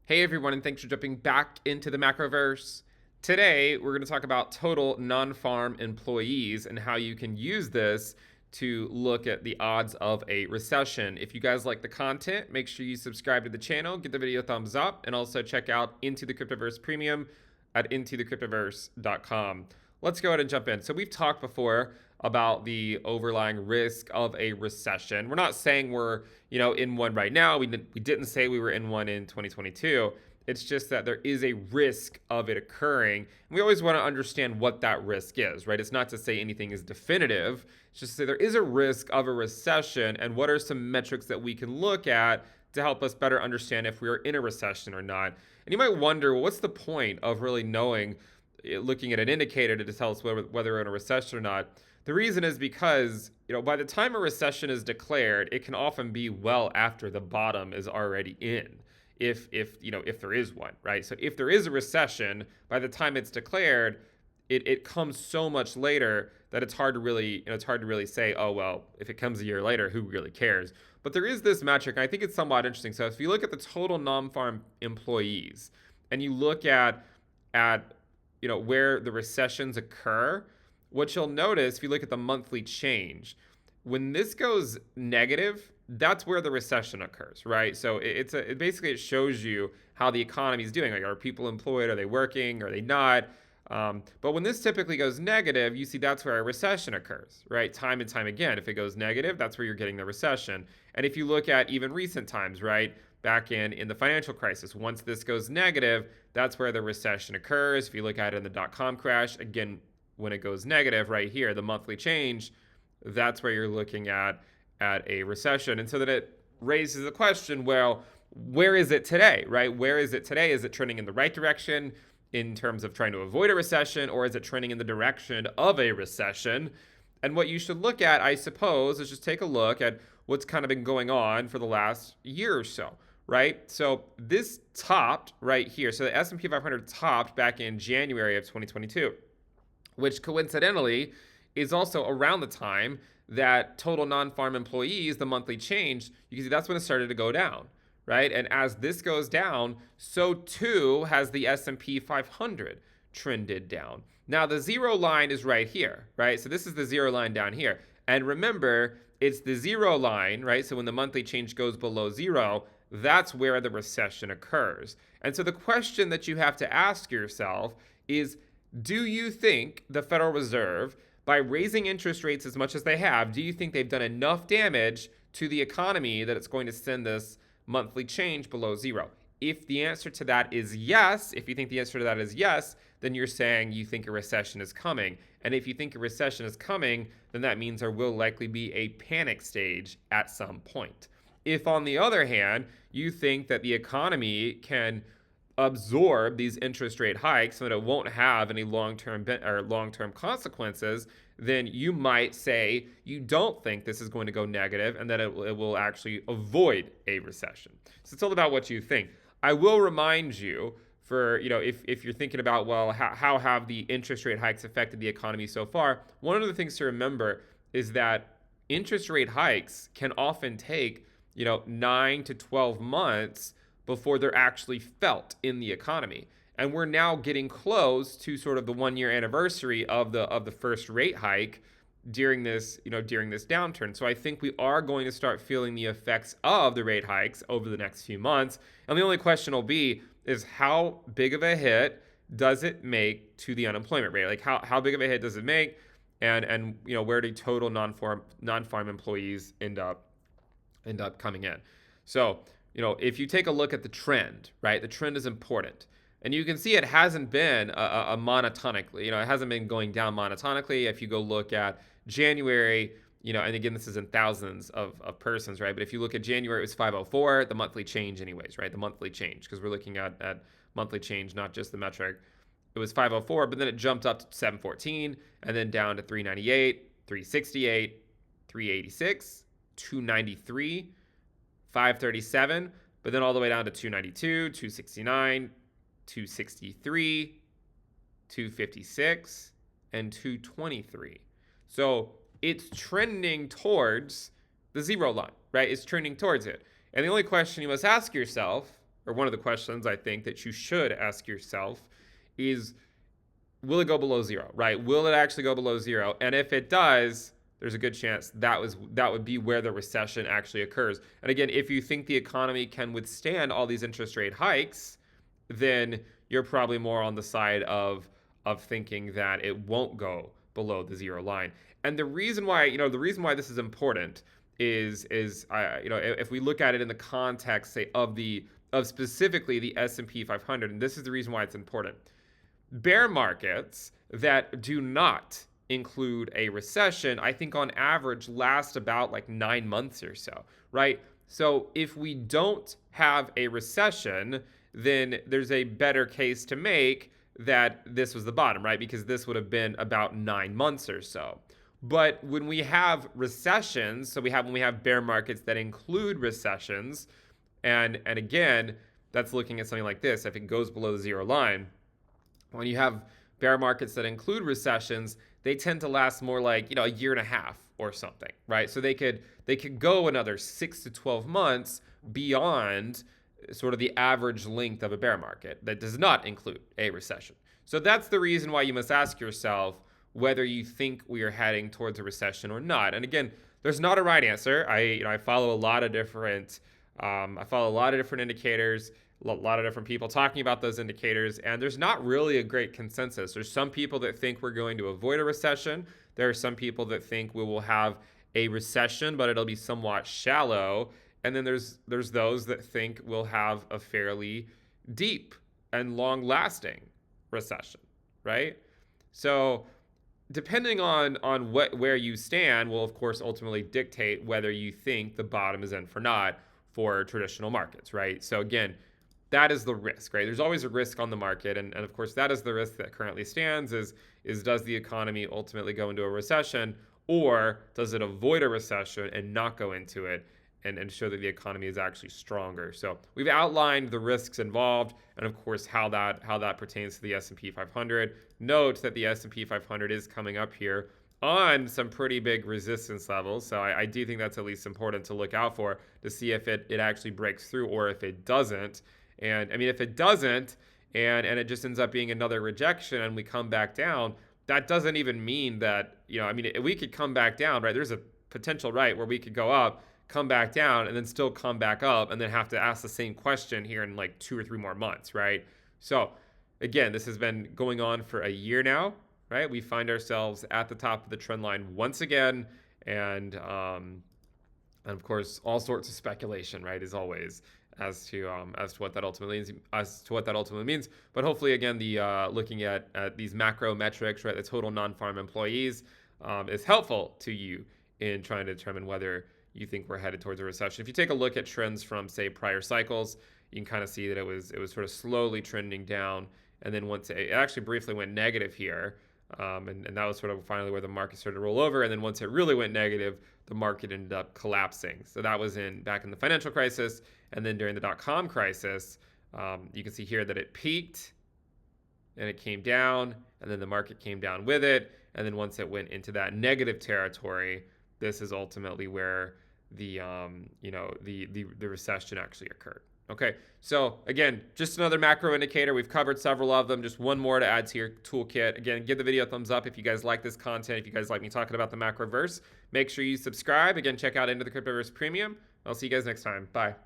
Hey everyone, and thanks for jumping back into the macroverse. Today, we're going to talk about total non-farm employees and how you can use this to look at the odds of a recession. If you guys like the content, make sure you subscribe to the channel, give the video a thumbs up, and also check out Into the Cryptoverse Premium at intothecryptoverse.com. Let's go ahead and jump in. So we've talked before about the overlying risk of a recession. We're not saying we're, in one right now. We didn't say we were in one in 2022. It's just that there is a risk of it occurring. And we always want to understand what that risk is, right? It's not to say anything is definitive. It's just to say there is a risk of a recession and what are some metrics that we can look at to help us better understand if we are in a recession or not. And you might wonder, well, what's the point of really knowing, looking at an indicator to tell us whether we're in a recession or not? The reason is because, by the time a recession is declared, it can often be well after the bottom is already in. If there is one, right? So if there is a recession, by the time it's declared, it comes so much later that it's hard to really say, oh well, if it comes a year later, who really cares? But there is this metric, and I think it's somewhat interesting. So if you look at the total non-farm employees and you look at where the recessions occur, what you'll notice if you look at the monthly change, when this goes negative, that's where the recession occurs, right? So it basically shows you how the economy is doing. Like, are people employed? Are they working? Are they not? But when this typically goes negative, you see that's where a recession occurs, right? Time and time again. If it goes negative, that's where you're getting the recession. And if you look at even recent times, right? Back in the financial crisis, once this goes negative, that's where the recession occurs. If you look at it in the dot-com crash, again, when it goes negative right here, the monthly change, that's where you're looking at a recession. And so that it raises the question, well, where is it today, right? Where is it today? Is it trending in the right direction in terms of trying to avoid a recession, or is it trending in the direction of a recession? And what you should look at, I suppose, is just take a look at what's kind of been going on for the last year or so, right? So this topped right here. So the S&P 500 topped back in January of 2022, which coincidentally is also around the time that total non-farm employees, the monthly change, you can see that's when it started to go down, right? And as this goes down, so too has the S&P 500 trended down. Now the zero line is right here, right? So this is the zero line down here. And remember, it's the zero line, right? So when the monthly change goes below zero, that's where the recession occurs. And so the question that you have to ask yourself is, do you think the Federal Reserve, by raising interest rates as much as they have, do you think they've done enough damage to the economy that it's going to send this monthly change below zero? If the answer to that is yes, if you think the answer to that is yes, then you're saying you think a recession is coming. And if you think a recession is coming, then that means there will likely be a panic stage at some point. If, on the other hand, you think that the economy can absorb these interest rate hikes so that it won't have any long-term consequences, then you might say you don't think this is going to go negative and that it will actually avoid a recession. So it's all about what you think. I will remind you, for if you're thinking about, well, how have the interest rate hikes affected the economy so far, one of the things to remember is that interest rate hikes can often take 9 to 12 months before they're actually felt in the economy. And we're now getting close to sort of the 1-year anniversary of the first rate hike during this downturn. So I think we are going to start feeling the effects of the rate hikes over the next few months. And the only question will be is, how big of a hit does it make to the unemployment rate? Like, how big of a hit does it make? And where do total non-farm employees end up coming in? So if you take a look at the trend, right, the trend is important. And you can see it hasn't been a monotonically, it hasn't been going down monotonically. If you go look at January, and again, this is in thousands of persons, right? But if you look at January, it was 504, the monthly change anyways, right? The monthly change, because we're looking at monthly change, not just the metric. It was 504, but then it jumped up to 714 and then down to 398, 368, 386, 293, 537, but then all the way down to 292, 269, 263, 256, and 223. So it's trending towards the zero line, right? It's trending towards it. And the only question you must ask yourself or one of the questions I think that you should ask yourself is, will it go below zero, right? Will it actually go below zero? And if it does, there's a good chance that would be where the recession actually occurs. And again, if you think the economy can withstand all these interest rate hikes, then you're probably more on the side of thinking that it won't go below the zero line. And the reason why, this is important is if we look at it in the context, say, of specifically the S&P 500, and this is the reason why it's important. Bear markets that do not include a recession, I think on average last about like 9 months or so, right? So if we don't have a recession, then there's a better case to make that this was the bottom, right? Because this would have been about 9 months or so. But when we have recessions, so when we have bear markets that include recessions, and again, that's looking at something like this. If it goes below the zero line, when you have bear markets that include recessions, they tend to last more like, a year and a half or something, right? So they could go another 6 to 12 months beyond sort of the average length of a bear market that does not include a recession. So that's the reason why you must ask yourself whether you think we are heading towards a recession or not. And again, there's not a right answer. I follow a lot of different indicators, a lot of different people talking about those indicators, and there's not really a great consensus. There's some people that think we're going to avoid a recession. There are some people that think we will have a recession, but it'll be somewhat shallow. And then there's those that think we'll have a fairly deep and long-lasting recession, right? So depending on where you stand will, of course, ultimately dictate whether you think the bottom is in for not for traditional markets, right? So again, that is the risk, right? There's always a risk on the market, and of course, that is the risk that currently stands is does the economy ultimately go into a recession, or does it avoid a recession and not go into it and show that the economy is actually stronger? So we've outlined the risks involved, and of course how that pertains to the S&P 500. Note that the S&P 500 is coming up here on some pretty big resistance levels, so I do think that's at least important to look out for to see if it actually breaks through or if it doesn't. And I mean, if it doesn't and it just ends up being another rejection and we come back down, that doesn't even mean that, we could come back down, right? There's a potential, right, where we could go up, come back down, and then still come back up and then have to ask the same question here in like 2 or 3 more months, right? So again, this has been going on for a year now, right? We find ourselves at the top of the trend line once again, and of course, all sorts of speculation, right, as always, as to what that ultimately means. But hopefully, again, the looking at these macro metrics, right, the total non-farm employees, is helpful to you in trying to determine whether you think we're headed towards a recession. If you take a look at trends from, say, prior cycles, you can kind of see that it was sort of slowly trending down, and then once it actually briefly went negative here, and that was sort of finally where the market started to roll over. And then once it really went negative, the market ended up collapsing. So that was back in the financial crisis, and then during the dot-com crisis, you can see here that it peaked and it came down, and then the market came down with it. And then once it went into that negative territory, this is ultimately where the recession actually occurred. Okay, so again, just another macro indicator. We've covered several of them. Just one more to add to your toolkit. Again, give the video a thumbs up if you guys like this content. If you guys like me talking about the macroverse, make sure you subscribe. Again, check out Into the Cryptoverse Premium. I'll see you guys next time. Bye.